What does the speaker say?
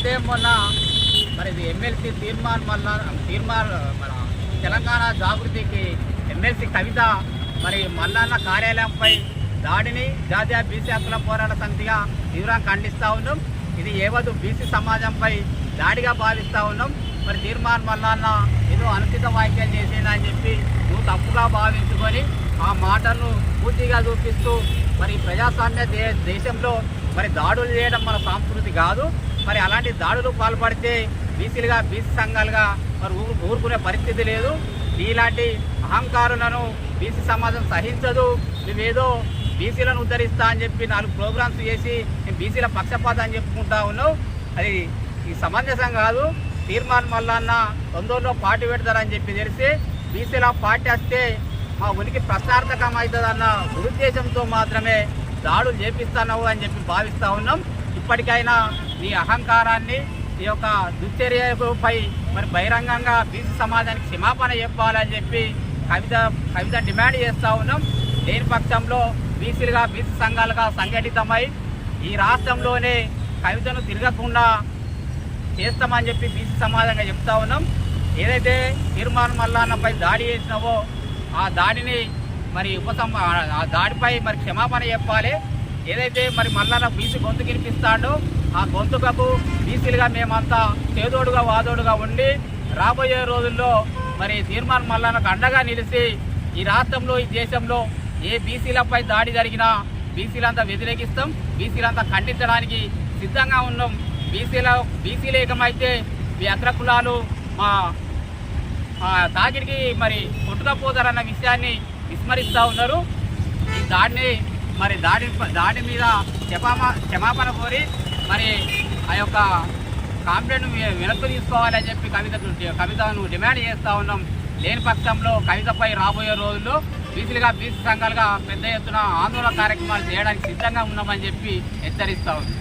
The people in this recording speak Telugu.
అయితే మొన్న మరి ఎమ్మెల్సీ తీర్మాన్ మన తెలంగాణ జాగృతికి ఎమ్మెల్సీ కవిత మరి మల్లన్న కార్యాలయంపై దాడిని జాతీయ బీసీ హక్కుల పోరాట సమితిగా తీవ్రంగా ఖండిస్తూ ఉన్నాం. ఇది ఏవదు బీసీ సమాజంపై దాడిగా భావిస్తూ ఉన్నాం. మరి తీర్మాన్ మల్లన్న ఏదో అనుచిత వ్యాఖ్యలు చేసిందని చెప్పి నువ్వు తప్పుగా భావించుకొని ఆ మాటలను పూర్తిగా చూపిస్తూ మరి ప్రజాస్వామ్య దేశంలో మరి దాడులు చేయడం మన సంస్కృతి కాదు. మరి అలాంటి దాడులు పాల్పడితే బీసీలుగా బీసీ సంఘాలుగా మరి ఊరుకునే పరిస్థితి లేదు. ఇలాంటి అహంకారులను బీసీ సమాజం సహించదు. నువ్వేదో బీసీలను ఉద్ధరిస్తా అని చెప్పి 4 ప్రోగ్రామ్స్ చేసి నేను బీసీల పక్షపాతం అని చెప్పుకుంటా ఉన్నావు. అది ఈ సమంజసం కాదు. తీర్మాన్ మల్లన్న తొందరలో పార్టీ పెడతారని చెప్పి తెలిసి బీసీల పార్టీ వస్తే మా ఉనికి ప్రశ్నార్థకం అవుతుందన్న దురుద్దేశంతో మాత్రమే దాడులు చేపిస్తున్నావు అని చెప్పి భావిస్తూ ఉన్నాం. ఇప్పటికైనా నీ అహంకారాన్ని ఈ యొక్క దుశ్చర్యపై మరి బహిరంగంగా బీసీ సమాజానికి క్షమాపణ చెప్పాలని చెప్పి కవిత డిమాండ్ చేస్తూ ఉన్నాం. లేని పక్షంలో బీసీలుగా బీసీ సంఘాలుగా సంఘటితమై ఈ రాష్ట్రంలోనే కవితను తిరగకుండా చేస్తామని చెప్పి బీసీ సమాజంగా చెప్తా ఉన్నాం. ఏదైతే తీర్మాన్ మల్లన్నపై దాడి చేసినావో ఆ దాడిని మరి ఆ దాడిపై మరి క్షమాపణ చెప్పాలి. ఏదైతే మరి మల్లన్న బీసీ గొంతు వినిపిస్తాడో ఆ గొంతుకకు బీసీలుగా మేమంతా చేదోడుగా వాదోడుగా ఉండి రాబోయే రోజుల్లో మరి తీర్మాన్ మల్లన్నకు అండగా నిలిచి ఈ రాష్ట్రంలో ఈ దేశంలో ఏ బీసీలపై దాడి జరిగినా బీసీలంతా వ్యతిరేకిస్తాం. బీసీలంతా ఖండించడానికి సిద్ధంగా ఉన్నాం. బీసీలు ఏకమైతే ఈ అగ్రకులాలు మా తాకిడికి మరి కొట్టుకపోతారన్న విషయాన్ని విస్మరిస్తూ ఉన్నారు. ఈ దాడి మీద క్షమాపణ కోరి మరి ఆ యొక్క కాంప్లైంట్ వెనక్కి తీసుకోవాలని చెప్పి కవితను డిమాండ్ చేస్తూ ఉన్నాం. లేని పక్షంలో కవితపై రాబోయే రోజుల్లో బీసీలుగా బీసీ సంఘాలుగా పెద్ద ఎత్తున ఆందోళన కార్యక్రమాలు చేయడానికి సిద్ధంగా ఉన్నామని చెప్పి హెచ్చరిస్తూ ఉంది.